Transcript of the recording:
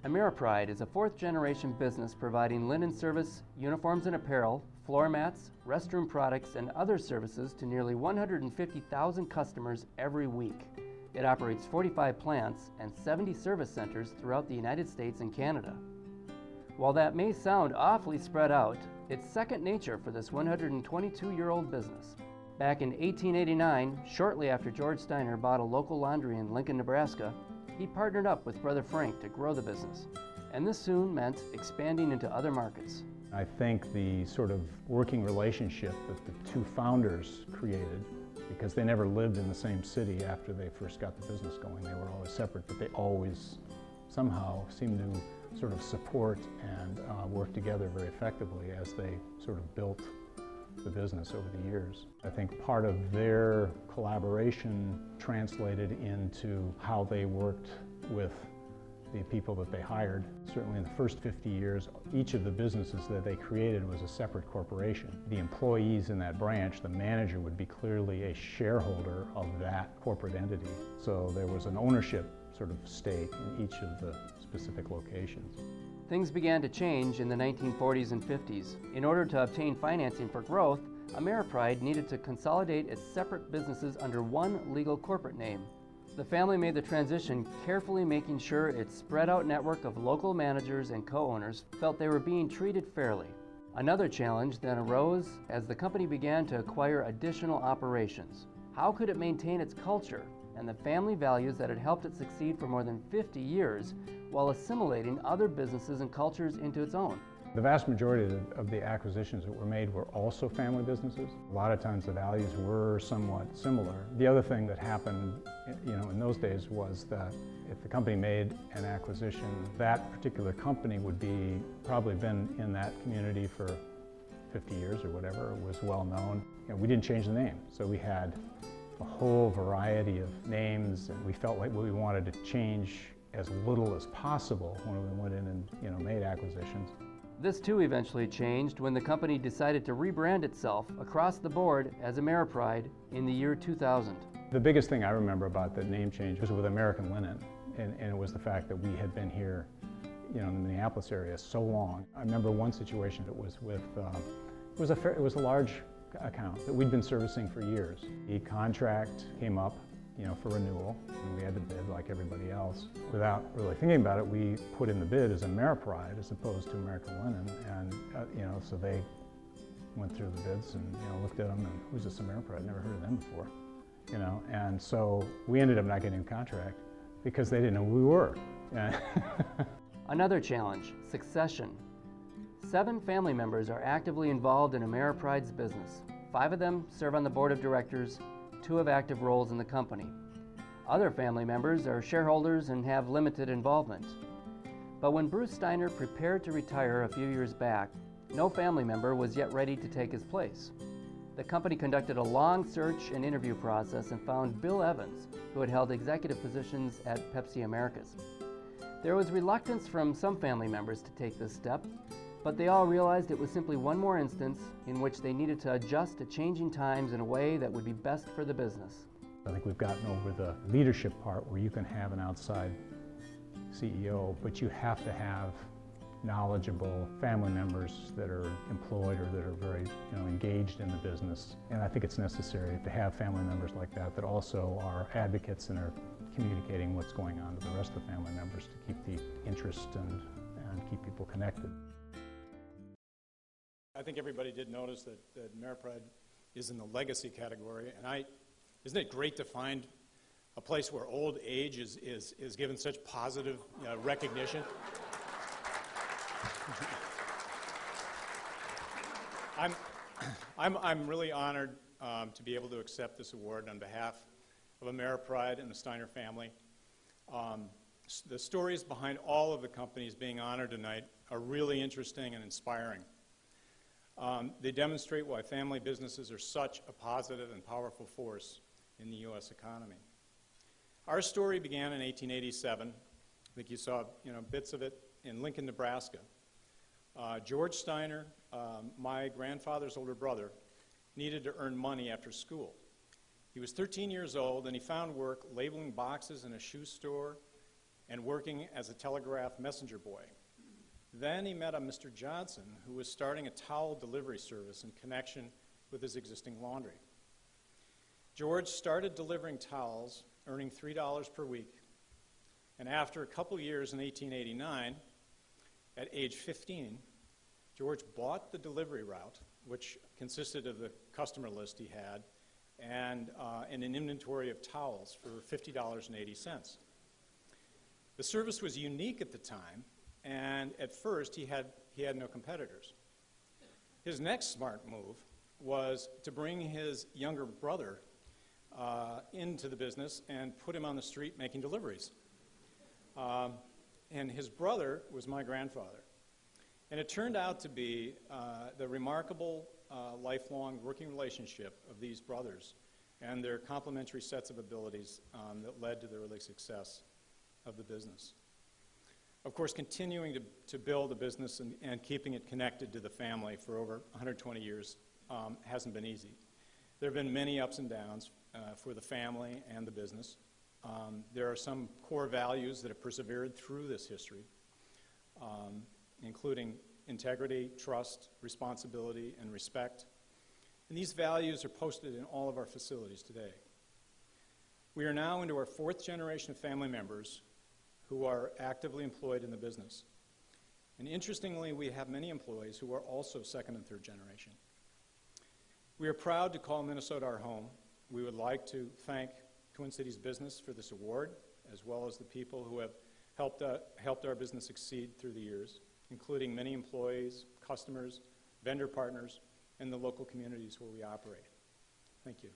AmeriPride is a fourth-generation business providing linen service, uniforms and apparel, floor mats, restroom products, and other services to nearly 150,000 customers every week. It operates 45 plants and 70 service centers throughout the United States and Canada. While that may sound awfully spread out, it's second nature for this 122-year-old business. Back in 1889, shortly after George Steiner bought a local laundry in Lincoln, Nebraska, he partnered up with Brother Frank to grow the business, and this soon meant expanding into other markets. I think the sort of working relationship that the two founders created, because they never lived in the same city after they first got the business going. They were always separate, but they always somehow seemed to sort of support and work together very effectively as they sort of built the business over the years. I think part of their collaboration translated into how they worked with the people that they hired. Certainly in the first 50 years, each of the businesses that they created was a separate corporation. The employees in that branch, the manager would be clearly a shareholder of that corporate entity. So there was an ownership sort of stake in each of the specific locations. Things began to change in the 1940s and 50s. In order to obtain financing for growth, AmeriPride needed to consolidate its separate businesses under one legal corporate name. The family made the transition, carefully making sure its spread-out network of local managers and co-owners felt they were being treated fairly. Another challenge then arose as the company began to acquire additional operations. How could it maintain its culture and the family values that had helped it succeed for more than 50 years while assimilating other businesses and cultures into its own? The vast majority of the acquisitions that were made were also family businesses. A lot of times the values were somewhat similar. The other thing that happened, in those days was that if the company made an acquisition, that particular company would be probably been in that community for 50 years or whatever. It was well known. We didn't change the name, so we had a whole variety of names, and we felt like we wanted to change as little as possible when we went in and made acquisitions. This too eventually changed when the company decided to rebrand itself across the board as AmeriPride in the year 2000. The biggest thing I remember about that name change was with American Linen, and it was the fact that we had been here in the Minneapolis area so long. I remember one situation that was with, it was a large account that we'd been servicing for years. The contract came up for renewal, and we had to bid like everybody else. Without really thinking about it, we put in the bid as AmeriPride as opposed to American Linen, and so they went through the bids and looked at them and, who's this AmeriPride? Never heard of them before, and so we ended up not getting a contract because they didn't know who we were. Another challenge, succession. 7 family members are actively involved in AmeriPride's business. 5 of them serve on the board of directors. 2 have active roles in the company. Other family members are shareholders and have limited involvement. But when Bruce Steiner prepared to retire a few years back, no family member was yet ready to take his place. The company conducted a long search and interview process and found Bill Evans, who had held executive positions at Pepsi Americas. There was reluctance from some family members to take this step, but they all realized it was simply one more instance in which they needed to adjust to changing times in a way that would be best for the business. I think we've gotten over the leadership part where you can have an outside CEO, but you have to have knowledgeable family members that are employed or that are very engaged in the business. And I think it's necessary to have family members like that that also are advocates and are communicating what's going on to the rest of the family members to keep the interest and keep people connected. I think everybody did notice that AmeriPride is in the legacy category, and isn't it great to find a place where old age is given such positive recognition? I'm really honored to be able to accept this award on behalf of AmeriPride and the Steiner family. The stories behind all of the companies being honored tonight are really interesting and inspiring. They demonstrate why family businesses are such a positive and powerful force in the U.S. economy. Our story began in 1887. I think you saw bits of it in Lincoln, Nebraska. George Steiner, my grandfather's older brother, needed to earn money after school. He was 13 years old and he found work labeling boxes in a shoe store and working as a telegraph messenger boy. Then he met a Mr. Johnson, who was starting a towel delivery service in connection with his existing laundry. George started delivering towels, earning $3 per week. And after a couple years in 1889, at age 15, George bought the delivery route, which consisted of the customer list he had and an inventory of towels for $50.80. The service was unique at the time, and at first he had no competitors. His next smart move was to bring his younger brother into the business and put him on the street making deliveries. And his brother was my grandfather. And it turned out to be the remarkable lifelong working relationship of these brothers and their complementary sets of abilities that led to the early success of the business. Of course, continuing to build a business and keeping it connected to the family for over 120 years hasn't been easy. There have been many ups and downs for the family and the business. There are some core values that have persevered through this history, including integrity, trust, responsibility, and respect. And these values are posted in all of our facilities today. We are now into our fourth generation of family members who are actively employed in the business. And interestingly, we have many employees who are also second and third generation. We are proud to call Minnesota our home. We would like to thank Twin Cities Business for this award, as well as the people who have helped our business succeed through the years, including many employees, customers, vendor partners, and the local communities where we operate. Thank you.